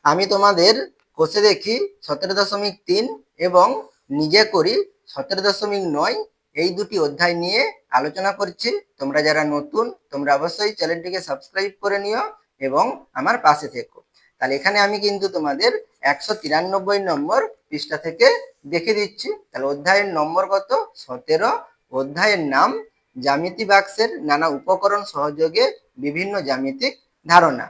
আমি তোমাদের কোষে দেখি 17.3 এবং নিজে করি 17.9 এই দুটি অধ্যায় নিয়ে আলোচনা করছি। তোমরা যারা নতুন তোমরা অবশ্যই চ্যানেলটিকে সাবস্ক্রাইব করে নিও এবং আমার পাশে থেকো। তাহলে এখানে আমি কিন্তু তোমাদের 193 নম্বর পৃষ্ঠা থেকে দেখে দিচ্ছি। তাহলে অধ্যায়ের নম্বর কত? 17। অধ্যায়ের নাম জ্যামিতি বাক্সের নানা উপকরণ সহযোগে বিভিন্ন জ্যামিতিক ধারণা।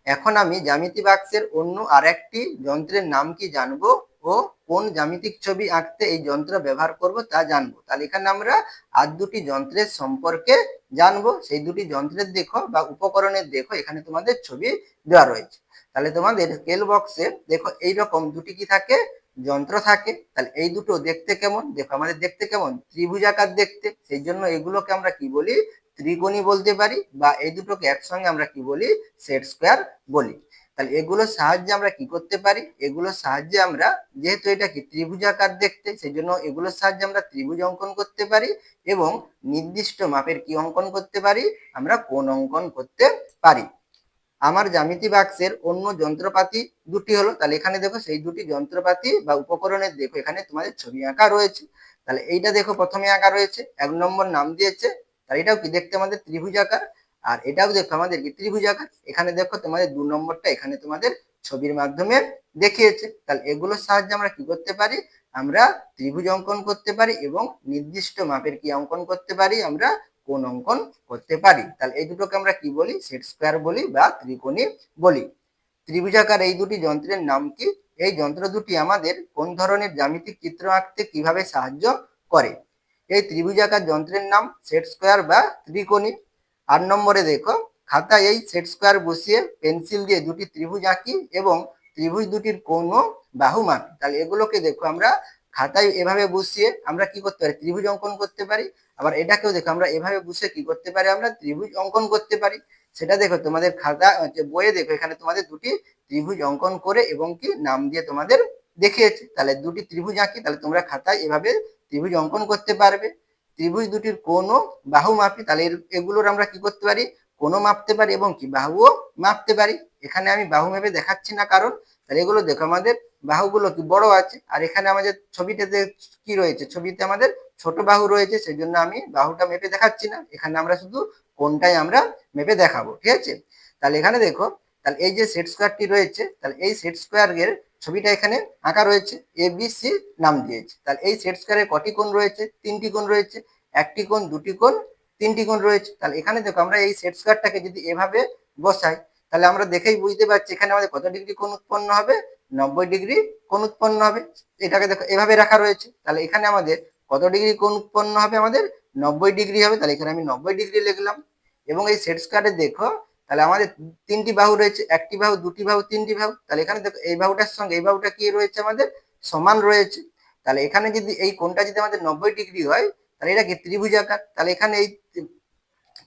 এখন আমি জ্যামিতি বাক্সের অন্য আরেকটি যন্ত্রের নাম কি জানবো ও কোন জ্যামিতিক ছবি আঁকতে এই যন্ত্র ব্যবহার করব তা জানবো। তাহলে এখানে আমরা আর দুটি যন্ত্রের সম্পর্কে জানবো। সেই দুটি যন্ত্রের দেখো বা উপকরণের দেখো এখানে তোমাদের ছবি দেওয়া রয়েছে। তাহলে তোমাদের স্কেল বক্সে দেখো এইরকম দুটি কি থাকে? যন্ত্র থাকে। তাহলে এই দুটো দেখতে কেমন? দেখো আমাদের দেখতে কেমন? ত্রিভুজাকার দেখতে। সেই জন্য এগুলোকে আমরা কি বলি? ত্রিকোণী বলতে পারি, বা এই দুটোকে একসঙ্গে আমরা কি বলি? সেট স্কোয়ার বলি। তাহলে এগুলোর সাহায্যে আমরা কি করতে পারি? এগুলোর সাহায্যে আমরা, যেহেতু এটা কি ত্রিভুজাকার দেখতে, সেই জন্য এগুলোর সাহায্যে আমরা ত্রিভুজ অঙ্কন করতে পারি এবং নির্দিষ্ট মাপের কি অঙ্কন করতে পারি? আমরা কোণ অঙ্কন করতে পারি। আমার জ্যামিতি বাক্সের অন্য যন্ত্রপাতি দুটি হলো, তাহলে এখানে দেখো সেই দুটি যন্ত্রপাতি বা উপকরণের দেখো এখানে তোমাদের ছবি আঁকা রয়েছে। তাহলে এইটা দেখো প্রথমে আঁকা রয়েছে, 1 নম্বর নাম দিয়েছে। তাহলে এটাও কি দেখতে আমাদের ত্রিভুজাকার, আর এটাও দেখো আমাদের কি ত্রিভুজাকার। এখানে দেখো তোমাদের 2 নম্বরটা এখানে তোমাদের ছবির মাধ্যমে দেখিয়েছে। তাহলে এগুলোর সাহায্যে আমরা কি করতে পারি? আমরা ত্রিভুজ অঙ্কন করতে পারি এবং নির্দিষ্ট মাপের কি অঙ্কন করতে পারি? আমরা কোণ অঙ্কন করতে পারি। তাহলে এই দুটোকে আমরা কি বলি? সেট স্কোয়ার বলি বা ত্রিকোণী বলি। ত্রিভুজাকার এই দুটি যন্ত্রের নাম কি? এই যন্ত্র দুটি আমাদের কোন ধরনের জ্যামিতিক চিত্র আঁকতে কিভাবে সাহায্য করে? এই ত্রিভুজাকার যন্ত্রের নাম সেট স্কোয়ার বা ত্রিকোণী। 8 নম্বরে দেখো, খাতায় এই সেট স্কোয়ার বসিয়ে পেন্সিল দিয়ে দুটি ত্রিভুজ আঁকি এবং ত্রিভুজ দুটির কোণ ও বাহু মাপি। তাহলে এগুলোকে দেখো আমরা খাতায় এভাবে বসিয়ে আমরা কি করতে পারি? ত্রিভুজ অঙ্কন করতে পারি। আবার এটাকেও দেখো আমরা এভাবে বসে কি করতে পারি? আমরা ত্রিভুজ অঙ্কন করতে পারি। সেটা দেখো তোমাদের খাতা বইয়ে দেখো এখানে তোমাদের দুটি ত্রিভুজ অঙ্কন করে এবং কি নাম দিয়ে তোমাদের দেখিয়েছে। তাহলে দুটি ত্রিভুজ আঁকি, তাহলে তোমরা খাতায় এভাবে ত্রিভুজ অঙ্কন করতে পারবে। ত্রিভুজ দুটির কোণ ও বাহু মাপি, তাহলে এগুলোর আমরা কি করতে পারি? কোণও মাপতে পারি এবং কি বাহুও মাপতে পারি। এখানে আমি বাহু মেপে দেখাচ্ছি না, কারণ তাহলে এগুলো দেখো আমাদের বাহুগুলো কি বড় আছে, আর এখানে আমাদের ছবিটাতে কি রয়েছে? ছবিতে আমাদের ছোট বাহু রয়েছে, সেই জন্য আমি বাহুটা মেপে দেখাচ্ছি না। এখানে আমরা শুধু কোণটাই আমরা মেপে দেখাবো, ঠিক আছে? তাহলে এখানে দেখো, তাহলে এই যে সেট স্কোয়ারটি রয়েছে, তাহলে এই সেট স্কোয়ারের ছবিটা এখানে আঁকা রয়েছে, এ বি সি নাম দিয়েছে। তাহলে এই সেট স্কোয়ারের কটি কোণ রয়েছে? 3টি কোণ রয়েছে। একটি কোণ, দুটি কোণ, 3টি কোণ রয়েছে। তাহলে এখানে দেখো আমরা এই সেট স্কোয়ারটাকে যদি এভাবে বসাই, তাহলে আমরা দেখেই বুঝতে পারছি এখানে আমাদের কত ডিগ্রি কোণ উৎপন্ন হবে? 90 ডিগ্রি কোণ উৎপন্ন হবে। এটাকে দেখো এভাবে রাখা রয়েছে, তাহলে এখানে আমাদের কত ডিগ্রি কোণ উৎপন্ন হবে? আমাদের 90 ডিগ্রি হবে। তাহলে এখানে আমি 90 ডিগ্রি লিখলাম। এবং এই সেট স্কোয়ারে দেখো, তাহলে আমাদের 3টি বাহু রয়েছে, একটি বাহু, দুটি বাহু, 3টি বাহু। তাহলে এখানে দেখো এই বাহুটার সঙ্গে এই বাহুটা কি রয়েছে? আমাদের সমান রয়েছে। তাহলে এখানে যদি এই কোণটা যদি আমাদের 90 ডিগ্রি হয়, তাহলে এটা কি ত্রিভুজাকার। তাহলে এখানে এই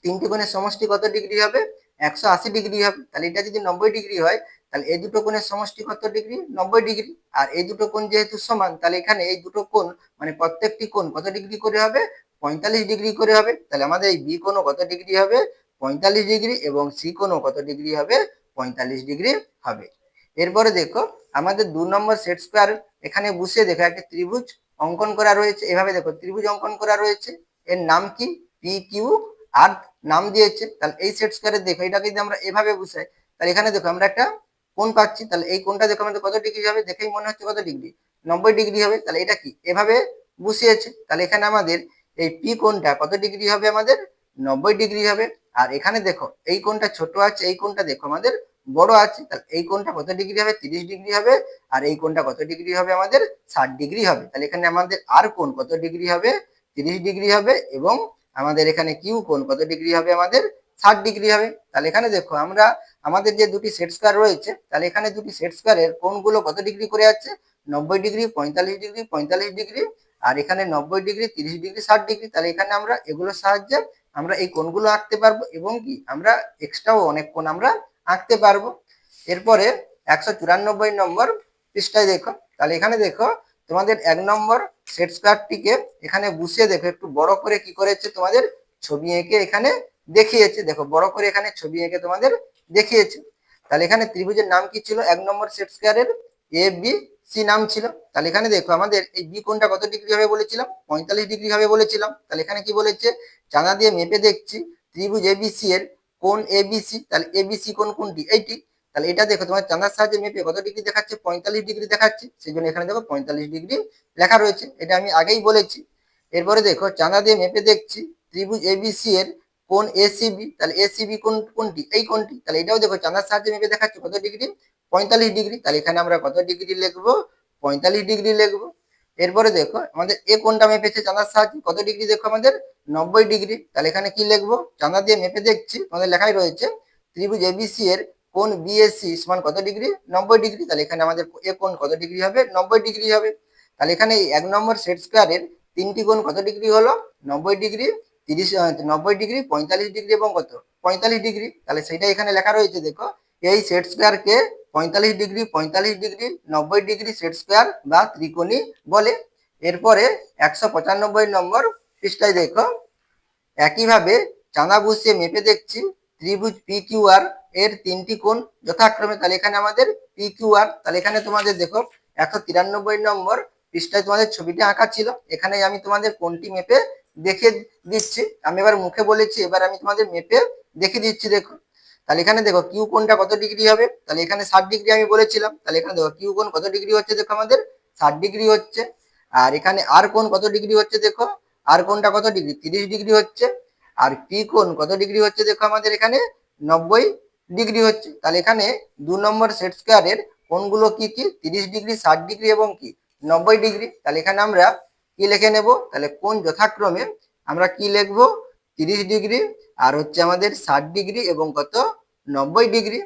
3টি কোণের সমষ্টি কত ডিগ্রি হবে? 180 ডিগ্রি হবে। তাহলে এটা যদি 90 ডিগ্রি হয়, তাহলে এই দুটো কোণের সমষ্টি কত ডিগ্রি? 90 ডিগ্রি। আর এই দুটো কোণ যেহেতু সমান, তাহলে এখানে এই দুটো কোণ মানে প্রত্যেকটি কোণ কত ডিগ্রি করে হবে? 45 ডিগ্রি করে হবে। তাহলে আমাদের এই বি কোণও কত ডিগ্রি হবে? 45 ডিগ্রি, এবং সি কোণও কত ডিগ্রি হবে? 45 ডিগ্রি হবে। এরপরে দেখো আমাদের 2 নম্বর সেট স্কোয়ার এখানে বসিয়ে দেখো একটা ত্রিভুজ অঙ্কন করা রয়েছে। এভাবে দেখো ত্রিভুজ অঙ্কন করা রয়েছে, এর নাম কি? পি কিউ আর নাম দিয়েছে। তাহলে এই সেট স্কোয়ারে দেখো এটাকে যদি আমরা এভাবে বসাই, তাহলে এখানে দেখো আমরা একটা কোণ পাচ্ছি। তাহলে এই কোণটা দেখো আমাদের কত ডিগ্রি হবে? দেখেই মনে হচ্ছে কত ডিগ্রি? 90 ডিগ্রি হবে। তাহলে এটা কি এভাবে বসিয়েছে। তাহলে এখানে আমাদের এই পি কোণটা কত ডিগ্রি হবে? আমাদের 90 ডিগ্রি হবে। আর এখানে দেখো এই কোণটা ছোট আছে, এই কোণটা দেখো আমাদের বড় আছে। তাহলে এই কোণটা কত ডিগ্রি হবে? 30 ডিগ্রি হবে। আর এই কোণটা কত ডিগ্রি হবে? আমাদের 60 ডিগ্রি হবে। তাহলে এখানে আমাদের আর কোণ কত ডিগ্রি হবে? 30 ডিগ্রি হবে। এবং আমাদের এখানে কিউ কোণ কত ডিগ্রি হবে? আমাদের 60 ডিগ্রি হবে। তাহলে এখানে দেখো আমরা আমাদের যে দুটি সেট স্কোয়ার রয়েছে, তাহলে এখানে দুটি সেট স্কোয়ারের কোণগুলো কত ডিগ্রি করে আছে? 90 ডিগ্রি, 45 ডিগ্রি, 45 ডিগ্রি। আর এখানে 90 ডিগ্রি, 30 ডিগ্রি, 60 ডিগ্রি। তাহলে এখানে আমরা এগুলোর সাহায্যে আমরা এই কোণগুলো আঁকতে পারবো এবং কি আমরা এক্সট্রাও অনেক কোণ আমরা আঁকতে পারবো। এরপরে 194 নম্বর পৃষ্ঠায় দেখো, তাহলে এখানে দেখো তোমাদের 1 নম্বর সেট স্কোয়ারটিকে এখানে বসিয়ে দেখো একটু বড় করে কি করেছে? তোমাদের ছবি এঁকে এখানে দেখিয়েছে। দেখো বড় করে এখানে ছবি এঁকে তোমাদের দেখিয়েছে। তাহলে এখানে ত্রিভুজের নাম কি ছিল? 1 নম্বর সেট স্কয়ারের এ বি সি নাম ছিল। তাহলে এখানে দেখো আমাদের এই বি কোণটা কত ডিগ্রি হবে বলেছিলাম? 45 ডিগ্রি হবে বলেছিলাম। তাহলে এখানে কি বলেছে? চাঁদা দিয়ে মেপে দেখছি ত্রিভুজ এবিসি এর কোণ এবিসি। তাহলে এবিসি কোণ কোনটি? এইটি। তাহলে এটা দেখো তোমার চাঁদার সাহায্যে মেপে কত ডিগ্রি দেখাচ্ছে? 45 ডিগ্রি দেখাচ্ছে। সেই জন্য এখানে দেখো 45 ডিগ্রি লেখা রয়েছে, এটা আমি আগেই বলেছি। এরপরে দেখো চাঁদা দিয়ে মেপে দেখছি ত্রিভুজ এবিসি এর কোণ এসিবি। তাহলে এসিবি কোণ কোনটি? এই কোণটি। তাহলে এটাও দেখো চাঁদার সাহায্যে মেপে দেখাচ্ছে কত ডিগ্রি? 45 ডিগ্রি। তাহলে এখানে আমরা কত ডিগ্রি লিখবো? 45 ডিগ্রি লিখবো। এরপরে দেখো আমাদের এ কোণটা মেপেছে চাঁদার সাহায্যে কত ডিগ্রি? দেখো আমাদের 90 ডিগ্রি। তাহলে এখানে কি লিখবো? চাঁদা দিয়ে মেপে দেখছি, আমাদের লেখাই রয়েছে ত্রিভুজ এবিসি এর কোণ বিএসি সমান কত ডিগ্রি? 90 ডিগ্রি। তাহলে এখানে আমাদের এ কোণ কত ডিগ্রি হবে? 90 ডিগ্রি হবে। তাহলে এখানে এই 1 নম্বর সেট স্কয়ারের তিনটি কোণ কত ডিগ্রি হলো? 90 ডিগ্রি, 30 90 ডিগ্রি, 45 ডিগ্রি এবং কত? 45 ডিগ্রি। তাহলে সেটা এখানে লেখা রয়েছে দেখো, এই সেট স্কয়ারকে 45 degree, 45 degree, 90 degree set square বা ত্রিকোণী বলে। এরপরে 195 নম্বর পৃষ্ঠায় দেখো, একইভাবে চাঁদা বসিয়ে মেপে দেখছি ত্রিভুজ পি কিউ আর এর তিনটি কোণ যথাক্রমে। তাহলে এখানে আমাদের পি কিউ আর। তাহলে এখানে তোমাদের দেখো 193 নম্বর পৃষ্ঠায় তোমাদের ছবিটি আঁকা ছিল, এখানে আমি তোমাদের কোণটি মেপে দেখে দিচ্ছি। আমি এবার মুখে বলেছি, এবার আমি তোমাদের মেপে দেখে দিচ্ছি। দেখো তাহলে এখানে দেখো কিউ কোণটা কত ডিগ্রি হবে? তাহলে এখানে 60 ডিগ্রি আমি বলেছিলাম। তাহলে এখানে দেখো কিউ কোণ কত ডিগ্রি হচ্ছে? দেখো আমাদের 60 ডিগ্রি হচ্ছে। আর এখানে আর কোণ কত ডিগ্রি হচ্ছে? দেখো আর কোণটা কত ডিগ্রি? 30 ডিগ্রি হচ্ছে। আর পি কোণ কত ডিগ্রি হচ্ছে? দেখো আমাদের এখানে 90 ডিগ্রি হচ্ছে। তাহলে এখানে 2 নম্বর সেট স্কয়ারের কোণগুলো কি কি? 30 ডিগ্রি, 60 ডিগ্রি এবং কি 90 ডিগ্রি। তাহলে এখানে আমরা কি লিখে নেব? তাহলে কোণ যথাক্রমে আমরা কি লিখবো? 30 ডিগ্রি আর হচ্ছে আমাদের 60 ডিগ্রি এবং কত? 90 ডিগ্রি।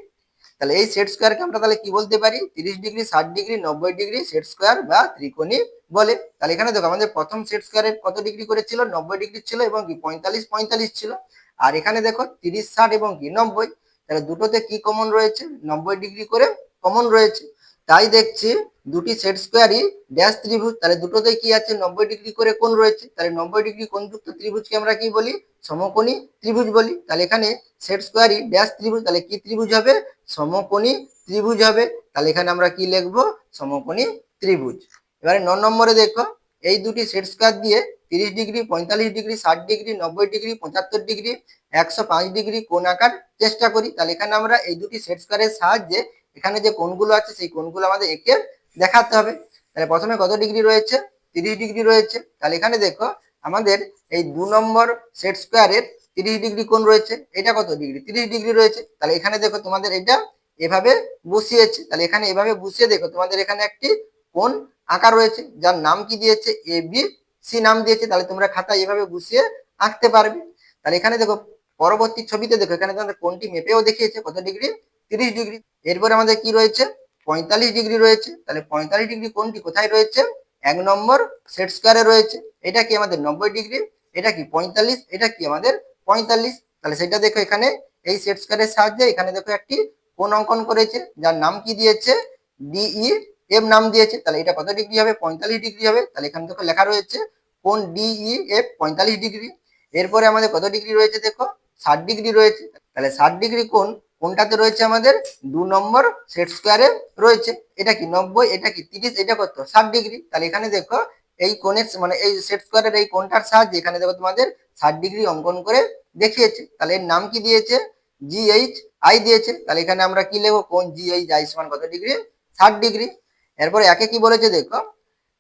তাহলে এই সেট স্কয়ারকে আমরা তাহলে কি বলতে পারি? 30 degree, 60 degree, 90 degree set square বা ত্রিকোণী বলে। তাহলে এখানে দেখো আমাদের প্রথম সেট স্কয়ারের কত ডিগ্রি করে ছিল? 90 ডিগ্রি ছিল এবং কি 45 45 ছিল। আর এখানে দেখো 30 60 এবং কি 90। তাহলে দুটোতে কি কমন রয়েছে? 90 ডিগ্রি করে কমন রয়েছে। তাই দেখছি দুটি সেট স্কয়ারই ড্যাশ ত্রিভুজ। তাহলে দুটোতে কি আছে? 90 ডিগ্রি করে কোণ রয়েছে। তাহলে 90 ডিগ্রি কোণযুক্ত ত্রিভুজকে আমরা কি বলি? সমকোণী ত্রিভুজ বলি। তাহলে এখানে সেট স্কয়ারই ড্যাশ ত্রিভুজ। তাহলে কি ত্রিভুজ হবে? সমকোণী ত্রিভুজ হবে। তাহলে এখানে আমরা কি লিখবো? সমকোণী ত্রিভুজ। এবারে 9 নম্বরে দেখো, এই দুটি সেট স্কয়ার দিয়ে 30 degree, 45 degree, 60 degree, 90 degree, 75 degree, 105 degree কোণ আঁকার চেষ্টা করি। তাহলে এখানে আমরা এই দুটি সেট স্কয়ারের সাহায্যে এখানে যে কোণগুলো আছে সেই কোণগুলো আমাদের এঁকে দেখাতে হবে। তাহলে প্রথমে কত ডিগ্রি রয়েছে? 30 ডিগ্রি রয়েছে। তাহলে এখানে দেখো আমাদের এই 2 নম্বর সেট স্কয়ারের 30 ডিগ্রি কোণ রয়েছে। এটা কত ডিগ্রি? 30 ডিগ্রি রয়েছে। তাহলে এখানে দেখো তোমাদের এটা এভাবে বসিয়েছে। তাহলে এখানে এভাবে বসিয়ে দেখো তোমাদের এখানে একটি কোণ আঁকা রয়েছে, যার নাম কি দিয়েছে? এ বি সি নাম দিয়েছে। তাহলে তোমরা খাতায় এভাবে বসিয়ে আঁকতে পারবে। তাহলে এখানে দেখো পরবর্তী ছবিতে দেখো, এখানে তোমাদের কোণটি মেপেও দেখিয়েছে কত ডিগ্রি? 30 ডিগ্রি। এরপর আমাদের কি রয়েছে? 45 ডিগ্রি রয়েছে। তাহলে 45 ডিগ্রি কোণটি কোথায় রয়েছে? 1 নম্বর সেট স্কয়ারে রয়েছে। এটা কি আমাদের 90 ডিগ্রি, এটা কি 45, এটা কি আমাদের 45। তাহলে সেটা দেখো এখানে এই সেট স্কয়ারের সাহায্যে এখানে দেখো একটি কোণ অঙ্কন করেছে, যার নাম কি দিয়েছে? ডিই এফ নাম দিয়েছে। তাহলে এটা কত ডিগ্রি হবে? 45 ডিগ্রি হবে। তাহলে এখানে দেখো লেখা রয়েছে কোণ ডিই এফ 45 ডিগ্রি। এরপরে আমাদের কত ডিগ্রি রয়েছে? দেখো 60 ডিগ্রি রয়েছে। তাহলে 60 ডিগ্রি কোণ কোনটাতে রয়েছে? আমাদের 2 নম্বর সেট স্কয়ারে রয়েছে। এটা কি 90, এটা কি 30, এটা কত? 60 ডিগ্রি। তাহলে এখানে দেখো এই কোণের মানে এই সেট স্কয়ারের এই কোণটার সাহায্যে এখানে দেখো তোমাদের 60 ডিগ্রি অঙ্কন করে দেখিয়েছে। তাহলে এর নাম কি দিয়েছে? জিএইচ আই দিয়েছে। তাহলে এখানে আমরা কি লিখবো? কোণ জিএইচ আই সমান কত ডিগ্রি? 60 ডিগ্রি। এরপরে একে কি বলেছে দেখো,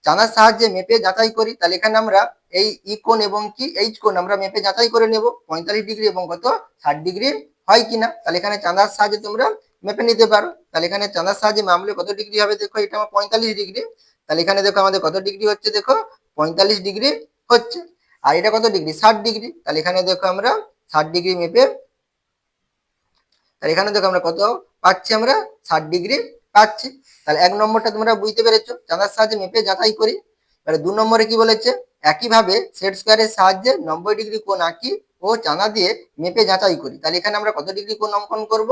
চাঁদার সাহায্যে মেপে যাচাই করি। তাহলে এখানে আমরা এই ই কোণ এবং কি এইচ কোণ আমরা মেপে যাচাই করে নেব 45 ডিগ্রি এবং কত 60 ডিগ্রি হয় কিনা। তাহলে এখানে চাঁদার সাহায্যে তোমরা মেপে নিতে পারো। তাহলে এখানে চাঁদার সাহায্যে মাপলে কত ডিগ্রি হবে? দেখো এটা আমার 45 ডিগ্রি। তাহলে এখানে দেখো আমাদের কত ডিগ্রি হচ্ছে? দেখো 45 ডিগ্রি হচ্ছে। আর এটা কত ডিগ্রি? 60 ডিগ্রি। তাহলে এখানে দেখো আমরা 60 ডিগ্রি মেপে, তাহলে এখানে দেখো আমরা কত পাচ্ছি? আমরা 60 ডিগ্রি পাচ্ছি। তাহলে 1 নম্বরটা তোমরা বুঝতে পেরেছো, চাঁদার সাহায্যে মেপে যাচাই করি। এবারে 2 নম্বরে কি বলেছে? একইভাবে সেট স্কয়ারের সাহায্যে 90 ডিগ্রি কোণ আঁকি ও চাঁদা দিয়ে মেপে যাচাই করি। তাহলে এখানে আমরা কত ডিগ্রি কোণ অঙ্কন করব?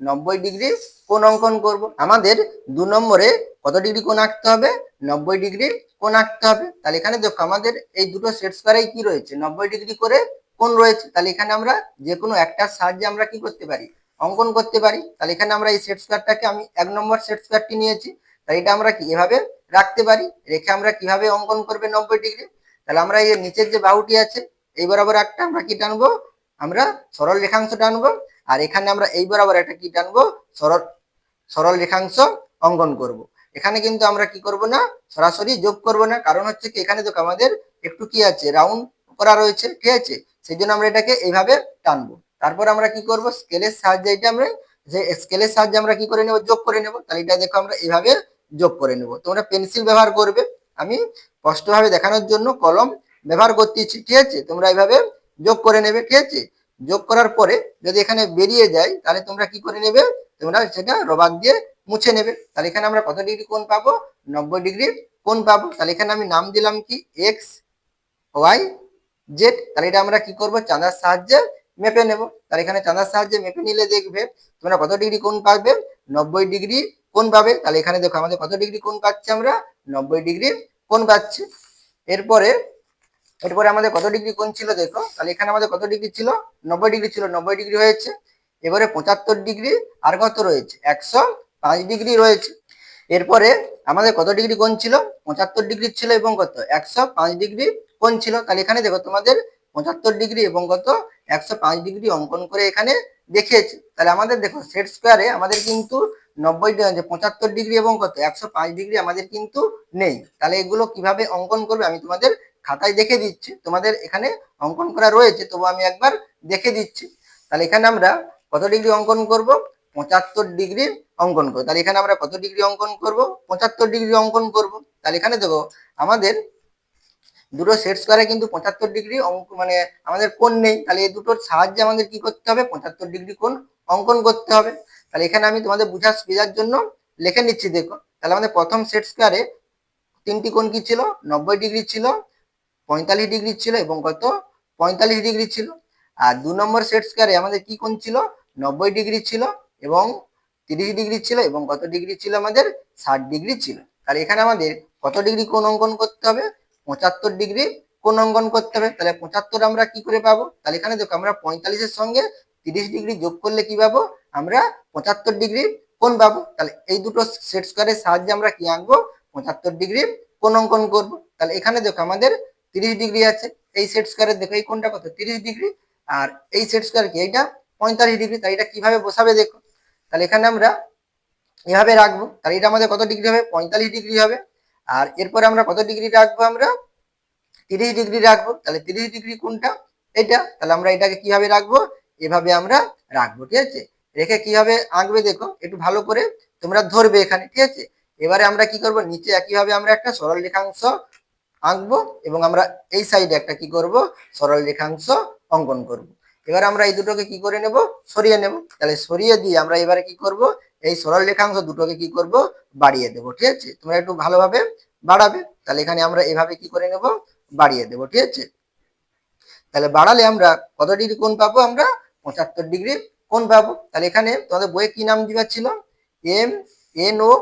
90 ডিগ্রি কোণ অঙ্কন করব। আমাদের 2 নম্বরে কত ডিগ্রি কোণ আঁকতে হবে? 90 ডিগ্রি কোণ আঁকতে হবে। তাহলে এখানে দেখো আমাদের এই দুটো সেট স্কয়ারেই কি রয়েছে? 90 ডিগ্রি করে কোণ রয়েছে। তাহলে এখানে আমরা যে কোনো একটার সাহায্যে আমরা কি করতে পারি? অঙ্কন করতে পারি। তাহলে এখানে আমরা এই সেট স্কোয়ারটাকে আমি 1 নম্বর সেট স্কোয়ারটি নিয়েছি, তাই এটা আমরা কি এভাবে রাখতে পারি। রেখে আমরা কিভাবে অঙ্কন করবে 90 ডিগ্রি, তাহলে আমরা এই নিচের যে বাহুটি আছে এই বরাবর একটা আমরা কি টানবো, আমরা সরল রেখাংশ টানবো, আর এখানে আমরা এই বরাবর একটা কি টানবো, সরল সরল রেখাংশ অঙ্কন করব। এখানে কিন্তু আমরা কি করব না, সরাসরি যোগ করব না, কারণ হচ্ছে কি এখানে তো আমাদের একটু কি আছে, রাউন্ড করা রয়েছে, ঠিক আছে, সেই জন্য আমরা এটাকে এইভাবে টানবো। তারপর আমরা কি করব, স্কেলের সাহায্যে এটা আমরা যে স্কেলের সাহায্যে আমরা কি করে নেব, যোগ করে নেব। তাহলে এটা দেখো আমরা এইভাবে যোগ করে নেব। তোমরা পেন্সিল ব্যবহার করবে, আমি স্পষ্টভাবে দেখানোর জন্য কলম ব্যবহার করতেছি, ঠিক আছে। তোমরা এইভাবে যোগ করে নেবে, ঠিক আছে। যোগ করার পরে যদি এখানে বেরিয়ে যায় তাহলে তোমরা কি করে নেবে, তোমরা সেটা রবার দিয়ে মুছে নেবে। তাহলে এখানে আমরা কত ডিগ্রি কোণ পাবো, 90 ডিগ্রি কোণ পাবো। তাহলে এখানে আমি নাম দিলাম কি এক্স ওয়াই জেড। তাহলে এটা আমরা কি করব, চাঁদার সাহায্যে মেপে নেব। তাহলে এখানে চাঁদার সাহায্যে মেপে নিলে দেখবে তোমরা কত ডিগ্রি কোণ পাবে, 90 ডিগ্রি কোণ পাবে। তাহলে এখানে দেখো আমাদের কত ডিগ্রি কোণ পাচ্ছি, আমরা 90 ডিগ্রি কোণ পাচ্ছি। এরপরে এরপরে আমাদের কত ডিগ্রি কোণ ছিল দেখো, তাহলে এখানে আমাদের কত ডিগ্রি ছিল, 90 ডিগ্রি ছিল, 90 ডিগ্রি হয়েছে। এবারে 75 ডিগ্রি আর কত রয়েছে, 105 ডিগ্রি রয়েছে। এরপরে আমাদের কত ডিগ্রি কোণ ছিল, 75 ডিগ্রি ছিল এবং কত 105 ডিগ্রি কোণ ছিল। তাহলে এখানে দেখো তোমাদের 75 ডিগ্রি এবং কত 105 ডিগ্রি অঙ্কন করে এখানে দেখিয়েছে। তাহলে আমাদের দেখো সেট স্কোয়ারে আমাদের কিন্তু 75 ডিগ্রি এবং কত 105 ডিগ্রি আমাদের কিন্তু নেই। তাহলে এগুলো কিভাবে অঙ্কন করবে আমি তোমাদের খাতায় দেখে দিচ্ছি, তোমাদের এখানে অঙ্কন করা রয়েছে, তবু আমি একবার দেখে দিচ্ছি। তাহলে এখানে আমরা কত ডিগ্রি অঙ্কন করব, 75 ডিগ্রি অঙ্কন করব। তাহলে এখানে আমরা কত ডিগ্রি অঙ্কন করব, 75 ডিগ্রি অঙ্কন করব। তাহলে এখানে দেখো আমাদের দুটো সেট স্কোয়ারে কিন্তু 75 ডিগ্রি অঙ্ক মানে আমাদের কোণ নেই। তাহলে এই দুটোর সাহায্যে আমাদের কি করতে হবে, 75 ডিগ্রি কোণ অঙ্কন করতে হবে। তাহলে এখানে আমি তোমাদের বোঝার সুবিধার জন্য লিখে নিচ্ছি দেখো। তাহলে আমাদের প্রথম সেট স্কোয়ারে তিনটি কোণ কি ছিল, 90 ডিগ্রি ছিল, 45 ডিগ্রি ছিল এবং কত 45 ডিগ্রি ছিল। আর 2 নম্বর সেট স্কোয়ারে আমাদের কি কোণ ছিল, 90 ডিগ্রি ছিল এবং 30 ডিগ্রি ছিল এবং কত ডিগ্রি ছিল আমাদের 60 ডিগ্রি ছিল। তাহলে এখানে আমাদের কত ডিগ্রি কোণ অঙ্কন করতে হবে, 75 ডিগ্রি কোণ অঙ্কন করতে হবে। তাহলে 75 আমরা কি করে পাবো, তাহলে এখানে দেখো আমরা 45 এর সঙ্গে 30 ডিগ্রি যোগ করলে কি পাবো, আমরা 75 ডিগ্রি কোণ পাবো। তাহলে এই দুটো সেট স্কোয়ারের সাহায্যে আমরা কি আঁকবো, 75 ডিগ্রি কোণ অঙ্কন করবো। তাহলে এখানে দেখো আমাদের 30 ডিগ্রি আছে, এই সেট স্কোয়ারের দেখো এই কোণটা কত 30 ডিগ্রি, আর এই সেট স্কোয়ার কি এইটা 45 ডিগ্রি। তাই এটা কিভাবে বসাবে দেখো, তাহলে এখানে আমরা এভাবে রাখবো। তাহলে এটা আমাদের কত ডিগ্রি হবে, 45 ডিগ্রি হবে। আর এরপরে আমরা কত ডিগ্রি রাখবো, আমরা 30 ডিগ্রি রাখবো। তাহলে 30 ডিগ্রি কোনটা, এটা। তাহলে আমরা এটাকে কিভাবে রাখবো, এভাবে আমরা রাখবো, ঠিক আছে। রেখে কিভাবে আঁকবে দেখো একটু ভালো করে তোমরা ধরবে এখানে, ঠিক আছে। এবারে আমরা কি করব, নিচে একইভাবে আমরা একটা সরল রেখাংশ আঁকবো এবং আমরা এই সাইডে একটা কি করব, সরল রেখাংশ অঙ্কন করব। এবার আমরা এই দুটোকে কি করে নেব, সরিয়ে নেব। তাহলে সরিয়ে দিয়ে আমরা এবারে কি করব, এই সরল রেখাংশ দুটোকে কি করব, বাড়িয়ে দেব, ঠিক আছে। তোমরা একটু ভালোভাবে বাড়াবে। তাহলে এখানে আমরা এভাবে কি করে নেব, বাড়িয়ে দেব, ঠিক আছে। তাহলে বাড়ালে আমরা কত ডিগ্রি কোণ পাবো, আমরা 75 ডিগ্রি কোণ পাবো। তাহলে এখানে তোমাদের বইয়ে কি নাম দেওয়া ছিল, এম এন ও,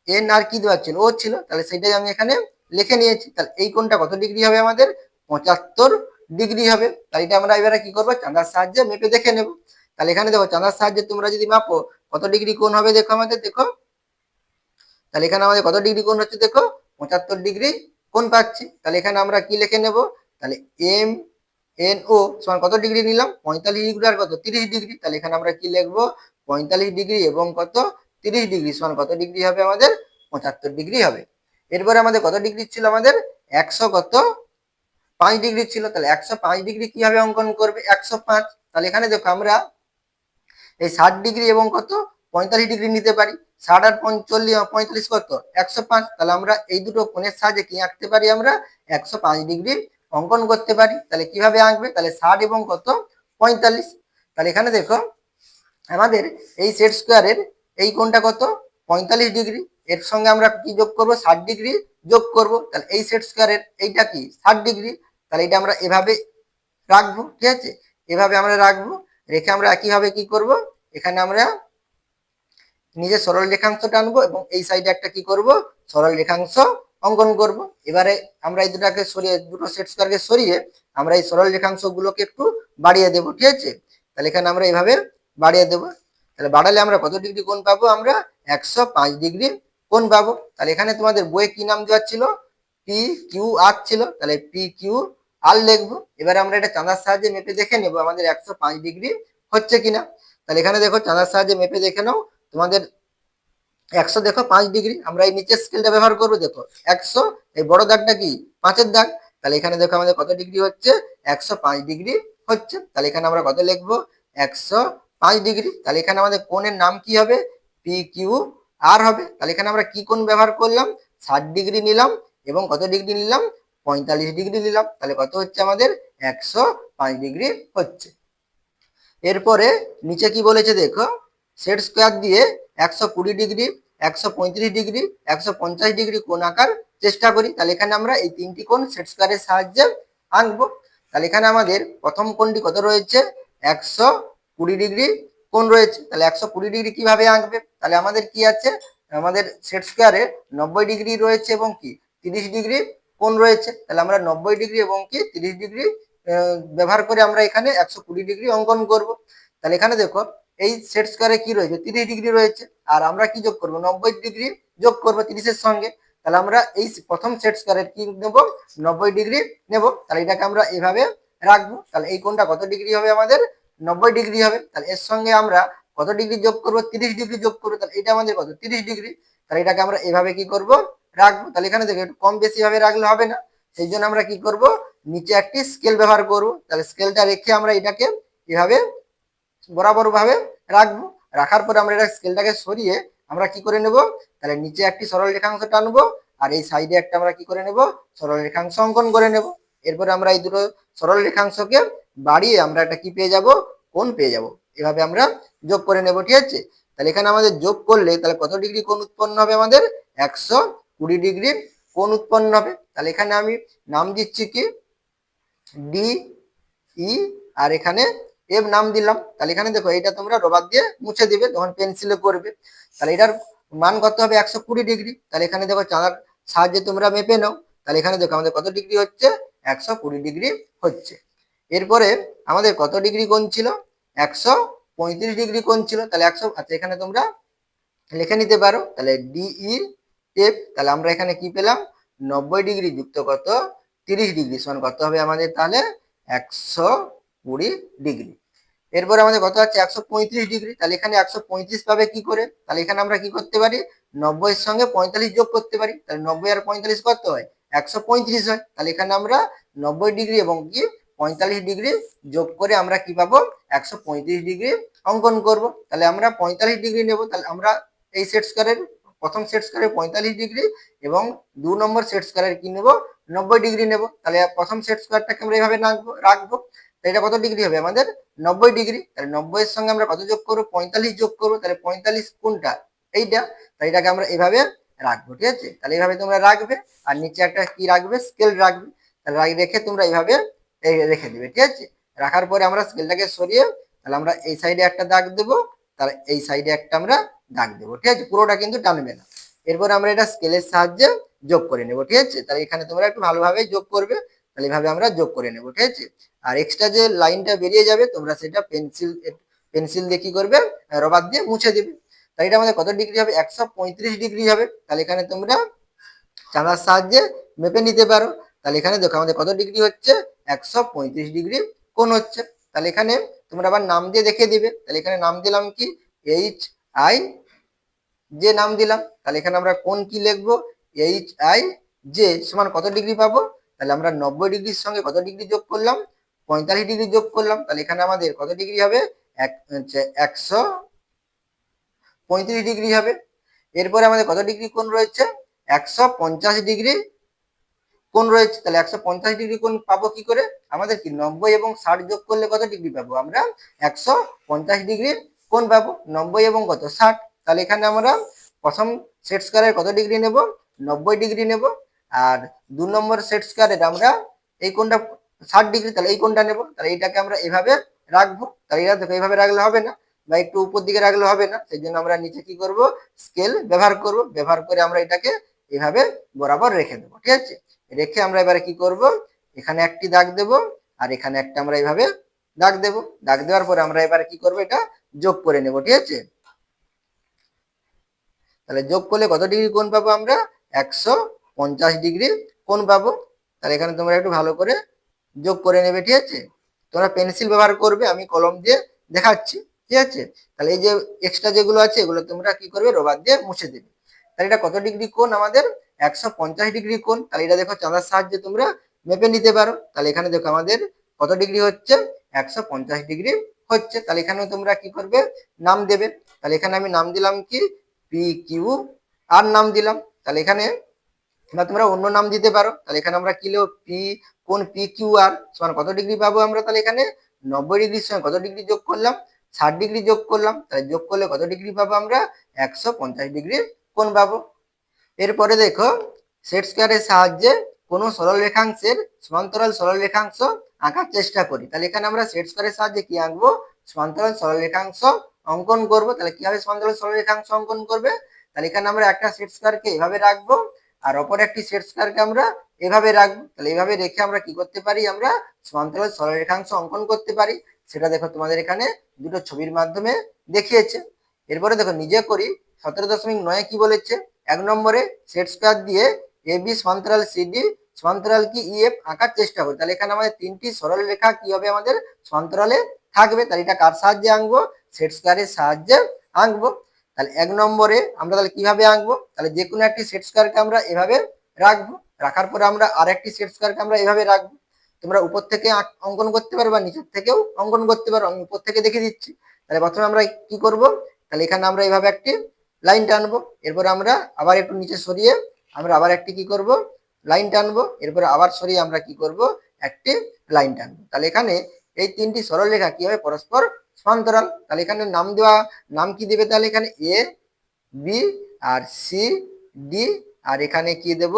এন আর কি দেওয়া ছিল, ও ছিল। তাহলে সেটাই আমি এখানে লিখে নিয়েছি। তাহলে এই কোণটা কত ডিগ্রি হবে, আমাদের 75 ডিগ্রি হবে। তাহলে এটা আমরা এবারে কি করবো, চাঁদার সাহায্যে মেপে দেখে নেব। তাহলে এখানে দেখো চাঁদার সাহায্যে তোমরা যদি মাপো কত ডিগ্রি কোণ হবে দেখো আমাদের, দেখো তাহলে এখানে আমাদের কত ডিগ্রি কোণ হচ্ছে দেখো, 75 ডিগ্রি কোণ পাচ্ছি। তাহলে এখানে আমরা কি লিখে নেব, তাহলে এম এন ও সমান কত ডিগ্রি নিলাম, 45 ডিগ্রি আর কত 30 ডিগ্রি। তাহলে এখানে আমরা কি লিখবো, 45 ডিগ্রি এবং কত 30 ডিগ্রি সমান কত ডিগ্রি হবে, আমাদের 75 ডিগ্রি হবে। এরপরে আমাদের কত ডিগ্রি ছিল, আমাদের 100 কত 5 ডিগ্রি ছিল। তাহলে 105 ডিগ্রি কিভাবে অঙ্কন করবে, 105। তাহলে এখানে দেখো আমরা এই 60 ডিগ্রি এবং কত 45 ডিগ্রি নিতে পারি। 60 আর 45 কত 105। তাহলে আমরা এই দুটো কোণের সাহায্যে কি আঁকতে পারি, আমরা 105 ডিগ্রি অঙ্কন করতে পারি। তাহলে কিভাবে আঁকবে, তাহলে 60 এবং কত 45। তাহলে এখানে দেখো আমাদের এই সেট স্কোয়ারের এই কোণটা কত 45 ডিগ্রি, এর সঙ্গে আমরা কি যোগ করব, 60 ডিগ্রি যোগ করব। তাহলে এই সেট স্কোয়ারের এইটা কি 60 ডিগ্রি। তাহলে এটা আমরা এভাবে রাখবো, ঠিক আছে, এভাবে আমরা রাখবো। রেখে আমরা একইভাবে কি করব, এখানে আমরা নিজে সরল রেখাংশ টানবো এবং এই সাইডে একটা কি করব, সরল রেখাংশ অঙ্কন করব। এবারে আমরা এই দুটাকে সরিয়ে, দুটো সেট স্কোয়ারকে সরিয়ে আমরা এই সরল রেখাংশ গুলোকে একটু বাড়িয়ে দেবো, ঠিক আছে। তাহলে এখানে আমরা এইভাবে বাড়িয়ে দেবো। তাহলে বাড়ালে আমরা কত ডিগ্রি কোণ পাবো? আমরা 105 ডিগ্রি কোণ পাবো। তাহলে এখানে তোমাদের বইয়ে কি নাম দেওয়া ছিল? পি কিউ আর ছিল, তাহলে পি কিউ আর লিখবো। এবার আমরা এটা চাঁদার সাহায্যে মেপে দেখে নেবো আমাদের 105 ডিগ্রি হচ্ছে কিনা। তাহলে এখানে দেখো চাঁদার সাহায্যে মেপে দেখে নাও তোমাদের 100 দেখো 5 ডিগ্রি। আমরা এই নিচের স্কেলটা ব্যবহার করবো, দেখো 100, এই বড় দাগটা কি 5-এর দাগ। তাহলে এখানে দেখো আমাদের কত ডিগ্রি হচ্ছে? 105 ডিগ্রি হচ্ছে। তাহলে এখানে আমরা কত লিখবো? 105 ডিগ্রি। তাহলে এখানে আমাদের কোণের নাম কি হবে? পি কিউ আর হবে। তাহলে এখানে আমরা কি কোণ ব্যবহার করলাম? 60 ডিগ্রি নিলাম এবং কত ডিগ্রি নিলাম? 45 ডিগ্রি নিলাম। তাহলে কত হচ্ছে আমাদের? 105 ডিগ্রি হচ্ছে। এরপরে নিচে কি বলেছে দেখো, সেট স্কোয়ার দিয়ে 120 ডিগ্রি, 135 ডিগ্রি, 150 ডিগ্রি কোণ আঁকার চেষ্টা করি। তাহলে এখানে আমরা এই তিনটি কোণ সেট স্কোয়ারের সাহায্যে আঁকবো। তাহলে এখানে আমাদের প্রথম কোণটি কত রয়েছে? 120 ডিগ্রি কোণ রয়েছে। তাহলে 120 ডিগ্রি কিভাবে আঁকবে? তাহলে আমাদের কি আছে? আমাদের সেট স্কোয়ারে 90 ডিগ্রি রয়েছে এবং কি 30 ডিগ্রি কোণ রয়েছে। তাহলে আমরা 90 ডিগ্রি এবং কি 30 ডিগ্রি ব্যবহার করে আমরা এখানে 120 ডিগ্রি অঙ্কন করব। তাহলে এখানে দেখো এই সেট স্কোয়ারে কি রয়েছে? 30 ডিগ্রি রয়েছে। আর আমরা কি যোগ করব? 90 ডিগ্রি যোগ করব 30 এর সঙ্গে। তাহলে আমরা এই প্রথম সেট স্কোয়ারের কি নেব? 90 ডিগ্রি নেব। তাহলে এটাকে আমরা এভাবে রাখবো। তাহলে এই কোণটা কত ডিগ্রি হবে আমাদের? 90 ডিগ্রি হবে। তাহলে এর সঙ্গে আমরা কত ডিগ্রি যোগ করব? 30 ডিগ্রি যোগ করবো। তাহলে এটা আমাদের কত? 30 ডিগ্রি। তাহলে এটাকে আমরা এভাবে কি করব? রাখবো। তাহলে এখানে দেখো একটু কম বেশি ভাবে রাখলে হবে না, সেই জন্য আমরা কি করব? নিচে একটি স্কেল ব্যবহার করব। তাহলে স্কেলটা রেখে আমরা এটাকে এভাবে বরাবর ভাবে রাখবো। রাখার পরে আমরা এটা স্কেলটাকে সরিয়ে আমরা কি করে নেব? তাহলে নিচে একটি সরল রেখাংশ টানবো আর এই সাইডে একটা আমরা কি করে নেব? সরল রেখাংশ অঙ্কন করে নেব। এরপরে আমরা এই দুটো সরল রেখাংশকে বাড়িয়ে আমরা একটা কি পেয়ে যাব? কোণ পেয়ে যাব। এভাবে আমরা যোগ করে নেব, ঠিক আছে? তাহলে এখানে আমাদের যোগ করলে তাহলে কত ডিগ্রি কোণ উৎপন্ন হবে? আমাদের 120 ডিগ্রি কোণ উৎপন্ন হবে। তাহলে এখানে আমি নাম দিচ্ছি কি ডি ই আর এখানে এফ নাম দিলাম। তাহলে এখানে দেখো এটা তোমরা রবার দিয়ে মুছে দিবে যখন পেন্সিলে করবে। তাহলে এটার মান কত হবে? 120 ডিগ্রি। তাহলে এখানে দেখো চাঁদার সাহায্যে তোমরা মেপে নাও। তাহলে এখানে দেখো আমাদের কত ডিগ্রি হচ্ছে? 120 ডিগ্রি হচ্ছে। এরপরে আমাদের কত ডিগ্রি কোণ ছিল? 135 ডিগ্রি কোণ ছিল। তাহলে 100, আচ্ছা এখানে তোমরা লিখে নিতে পারো। তাহলে ডিই এফ, তাহলে আমরা এখানে কি পেলাম? 90 ডিগ্রি যুক্ত কত? 30 ডিগ্রি সমান কত হবে আমাদের? তাহলে 120 ডিগ্রি। এরপর আমাদের কত আছে? 135 ডিগ্রি। তাহলে এখানে 135 পাবে কি করে? তাহলে এখানে আমরা কি করতে পারি? 90 এর সঙ্গে 45 যোগ করতে পারি। তাহলে 90 আর 45 কত হয়? 135 হয়। তাহলে এখানে আমরা 90 ডিগ্রি এবং কি 45 ডিগ্রি যোগ করে আমরা কি পাবো? 135 ডিগ্রি অঙ্কন করব। তাহলে আমরা 45 ডিগ্রি নেব। তাহলে আমরা এই সেট স্কয়ারের প্রথম সেট স্কয়ারে 45 ডিগ্রি এবং 2 নম্বর সেট স্কয়ারের কি নেব? 90 ডিগ্রি নেব। তাহলে প্রথম সেট স্কয়ারটাকে আমরা এইভাবে রাখবো। এটা কত ডিগ্রি হবে আমাদের? 90 ডিগ্রি। তাহলে 90 এর সঙ্গে আমরা কত যোগ করব? 45 যোগ করব। তাহলে 45 কোনটা? এইটা। তাই এটাকে আমরা এভাবে রাখবো, ঠিক আছে? তাহলে এইভাবে তোমরা রাখবে আর নিচে একটা কি রাখবে? স্কেল রাখবে। তাহলে রেখে তোমরা এইভাবে রেখে দিবে, ঠিক আছে? রাখার পরে আমরা স্কেলটাকে সরিয়ে তাহলে আমরা এই সাইডে একটা দাগ দেবো, তাহলে এই সাইডে একটা আমরা দাগ দেবো, ঠিক আছে? পুরোটা কিন্তু টানবে না। এরপর আমরা এটা স্কেলের সাহায্যে যোগ করে নেব, ঠিক আছে? তাহলে এখানে তোমরা একটু ভালোভাবে যোগ করবে। তাহলে এইভাবে আমরা যোগ করে নেব, ঠিক আছে? আর এক্সট্রা যে লাইনটা বেরিয়ে যাবে তোমরা সেটা পেন্সিল দিয়ে কি করবে? রবার দিয়ে মুছে দিবে। তাই এটা আমাদের কত ডিগ্রি হবে? 135 ডিগ্রি হবে। তাহলে এখানে তোমরা চাঁদার সাহায্যে মেপে নিতে পারো। তাহলে এখানে দেখো আমাদের কত ডিগ্রি হচ্ছে? 135 ডিগ্রি কোণ হচ্ছে। তাহলে এখানে তোমরা আবার নাম দিয়ে দেখে দিবে। তাহলে এখানে নাম দিলাম কি? এইচ আই যে নাম দিলাম। তাহলে এখানে আমরা কোণ কি লিখবো? এইচ আই জে সমান কত ডিগ্রি পাবো? তাহলে আমরা 90 ডিগ্রির সঙ্গে কত ডিগ্রি যোগ করলাম? 45 ডিগ্রি যোগ করলাম। তাহলে এখানে আমাদের কত ডিগ্রি হবে? 135 ডিগ্রি হবে। এরপরে আমাদের কত ডিগ্রি কোণ রয়েছে? 150 ডিগ্রি কোণ রয়েছে। তাহলে 150 ডিগ্রি কোণ পাবো কি করে? আমাদের কি 90 এবং 60 যোগ করলে কত ডিগ্রি পাবো? আমরা 150 ডিগ্রি কোণ পাবো। 90 এবং কত? 60। তাহলে এখানে আমরা প্রথম সেট স্কয়ারের কত ডিগ্রি নেব? 90 ডিগ্রি নেব। আর 2 নম্বর সেট স্কয়ারের আমরা এই কোণটা 60 ডিগ্রি, তাহলে এই কোণটা নেব। তাহলে এইটাকে আমরা এভাবে রাখবো। তাহলে এটা দেখো এইভাবে রাখলে হবে না বা একটু উপর দিকে রাখলে হবে না, সেই জন্য আমরা নিচে কি করব? স্কেল ব্যবহার করব। ব্যবহার করে আমরা এটাকে এভাবে বরাবর রেখে দেবো, ঠিক আছে? রেখে আমরা এবারে কি করব? এখানে একটি দাগ দেব আর এখানে একটা আমরা এইভাবে দাগ দেব। দাগ দেওয়ার পরে আমরা এবারে কি করবো, এটা যোগ করে নেব, ঠিক আছে। তাহলে যোগ করলে কত ডিগ্রি কোণ পাবো আমরা, 150 ডিগ্রি কোণ পাবো। তাহলে এখানে তোমরা একটু ভালো করে যোগ করে নেবে, ঠিক আছে। তোমরা পেন্সিল ব্যবহার করবে, আমি কলম দিয়ে দেখাচ্ছি, ঠিক আছে। তাহলে এই যে এক্সট্রা যেগুলো আছে এগুলো তোমরা কি করবে, রবার দিয়ে মুছে দেবে। তাহলে এটা কত ডিগ্রি কোণ আমাদের, 150 ডিগ্রি কোণ। তাহলে এটা দেখো চাঁদার সাহায্যে তোমরা মেপে নিতে পারো। তাহলে এখানে দেখো আমাদের কত ডিগ্রি হচ্ছে, 150 ডিগ্রি হচ্ছে। তাহলে এখানে তোমরা কি করবে, নাম দেবে। তাহলে এখানে আমি নাম দিলাম কি, পি কিউ আর নাম দিলাম। তাহলে এখানে বা তোমরা অন্য নাম দিতে পারো। তাহলে এখানে আমরা কি লিখব, পি কোণ পি কিউ আর সমান কত ডিগ্রি পাবো আমরা, তাহলে এখানে 90 ডিগ্রির সঙ্গে কত ডিগ্রি যোগ করলাম, 60 ডিগ্রি যোগ করলাম। তাহলে যোগ করলে কত ডিগ্রি পাবো আমরা, 150 ডিগ্রি কোণ পাবো। এরপরে দেখো, সেট স্কয়ারের সাহায্যে কোনো সরল রেখাংশের সমান্তরাল সরল রেখাংশ আঁকার চেষ্টা করি। তাহলে এখানে আমরা সেট স্কয়ারের সাহায্যে কি আঁকবো, সমান্তরাল সরল রেখাংশ অঙ্কন করব। তাহলে কিভাবে সমান্তরাল সরল রেখাংশ অঙ্কন করবে, তাহলে এখানে আমরা একটা সেট স্কয়ারকে এভাবে রাখবো আর অপর একটি সেট স্কয়ারকে আমরা এভাবে রাখবো। তাহলে এভাবে রেখে আমরা কি করতে পারি, আমরা সমান্তরাল সরল রেখাংশ অঙ্কন করতে পারি। সেটা দেখো তোমাদের এখানে দুটো ছবির মাধ্যমে দেখিয়েছে। এরপরে দেখো নিজে করি 17.9 কি বলেছে, 1 নম্বরে সেট স্কয়ার দিয়ে এবি সমান্তরাল সিডি সমান্তরাল কি ইএফ আঁকার চেষ্টা করি। তাহলে এখানে আমাদের তিনটি সরল রেখা কি হবে, আমাদের সমান্তরালে থাকবে। তাহলে এটা কার সাহায্যে আঁকবো, সেট স্কয়ারের সাহায্যে আঁকবো। তাহলে 1 নম্বরে আমরা তাহলে কিভাবে আঁকবো, তাহলে যে কোনো একটি সেট স্কয়ারকে আমরা এভাবে রাখবো। রাখার পরে আমরা আরেকটি সেট স্কয়ারকে আমরা এভাবে রাখবো। তোমরা উপর থেকে অঙ্কন করতে পারো বা নিচের থেকেও অঙ্কন করতে পারো, আমি উপর থেকে দেখিয়ে দিচ্ছি। তাহলে প্রথমে আমরা কি করব, তাহলে এখানে আমরা এইভাবে একটি লাইন টানবো। এরপর আমরা আবার একটু নিচে সরিয়ে আমরা আবার একটি কি করব, লাইন টানবো। এরপরে আবার সরিয়ে আমরা কি করব, একটি লাইন টানবো। তাহলে এখানে এই তিনটি সরল রেখা কি হবে, পরস্পর সমান্তরাল। তাহলে এখানে নাম দেওয়া, নাম কি দেবে, তাহলে এখানে A B R C D আর এখানে কি দেব,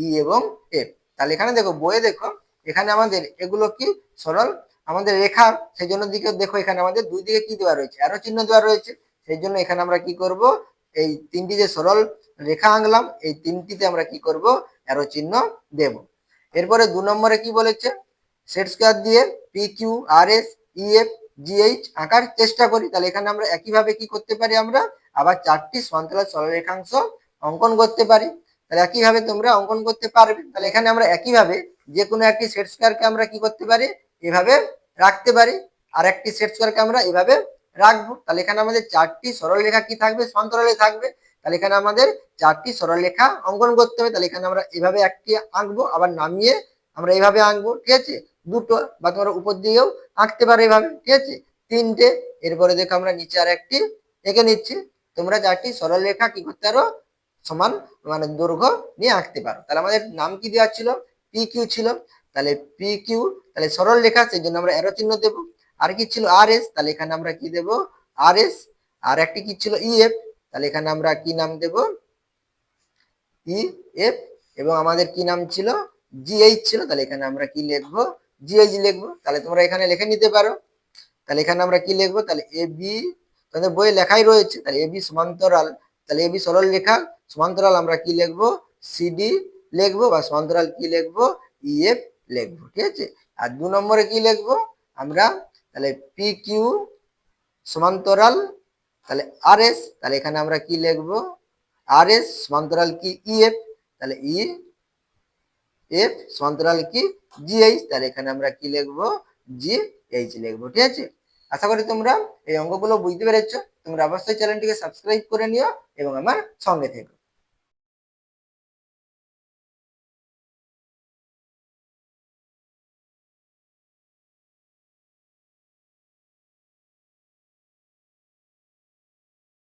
ই এবং এফ। তাহলে এখানে দেখো বইয়ে দেখো এখানে আমাদের এগুলো কি সরল আমাদের রেখা, সেই জন্য দিকে দেখো এখানে আমাদের দুই দিকে কি দেওয়া রয়েছে, অ্যারো চিহ্ন দেওয়া রয়েছে। সেই জন্য এখানে আমরা কি করব, এই তিনটি যে সরল রেখা আঁকলাম এই তিনটিতে আমরা কি করব, অ্যারো চিহ্ন দেব। এরপরে 2 নম্বরে কি বলেছে, সেট স্কয়ার দিয়ে P Q R S E F G H আঁকার চেষ্টা করি। তাহলে এখানে আমরা একইভাবে কি করতে পারি, আমরা আবার 4টি সমান্তরাল সরল রেখাংশ অঙ্কন করতে পারি। তাহলে একইভাবে তোমরা অঙ্কন করতে পারবে। তাহলে এখানে আমরা একইভাবে যে কোনো একটি সেট স্কয়ারকে আমরা কি করতে পারি, এভাবে রাখতে পারি। আর একটি সেট স্কয়ারকে আমরা এভাবে রাখবো। তাহলে এখানে আমাদের 4টি সরল রেখা কি থাকবে, সমান্তরালে থাকবে। তাহলে এখানে আমাদের 4টি সরল রেখা অঙ্কন করতে হবে। তাহলে এখানে আমরা এভাবে একটি আঁকবো, আবার নামিয়ে আমরা এইভাবে আঁকবো, ঠিক আছে। দুটো বা তোমরা উপর দিকেও আঁকতে পারো এভাবে, ঠিক আছে, 3টে। এরপরে দেখো আমরা নিচে আর একটি এঁকে নিচ্ছি। তোমরা 4টি সরল রেখা কি করতে পারো, সমান মানে দৈর্ঘ্য নিয়ে আঁকতে পারো। তাহলে আমাদের নাম কি দেওয়া ছিল, পি কিউ ছিল। তাহলে পি কিউ তাহলে সরল রেখা, সেই জন্য আমরা অ্যারো চিহ্ন দেব। আর কি ছিল, আর এস, তাহলে এখানে আমরা কি দেব, আর এস। আর একটি কি ছিল, ই এফ, তাহলে এখানে আমরা কি নাম দেব, ই এফ। এবং আমাদের কি নাম ছিল, জি এইচ ছিল। তাহলে এখানে আমরা কি লিখবো, জি এইচ লিখবো। তাহলে তোমরা এখানে লিখে নিতে পারো। তাহলে এখানে আমরা কি লিখবো, তাহলে এ বি, তাদের বইয়ে লেখাই রয়েছে। তাহলে এ বি সমান্তরাল, তাহলে এ বি সরল রেখা সমান্তরাল আমরা কি লিখবো, সিডি লিখবো, বা সমান্তরাল কি লিখবো, ইএফ লিখবো, ঠিক আছে। আর 2 নম্বরে কি লিখবো আমরা, তাহলে পি কিউ সমান্তরাল তাহলে আর এস। তাহলে এখানে আমরা কি লিখবো, আর এস সমান্তরাল কি ইএফ, তাহলে ই এফ সমান্তরাল কি জি এইচ। তাহলে এখানে আমরা কি লিখবো, জি এইচ লিখবো, ঠিক আছে। আশা করি তোমরা এই অঙ্কগুলো বুঝতে পেরেছো। তোমরা অবশ্যই চ্যানেলটিকে সাবস্ক্রাইব করে নিও এবং আমার সঙ্গে থেকো।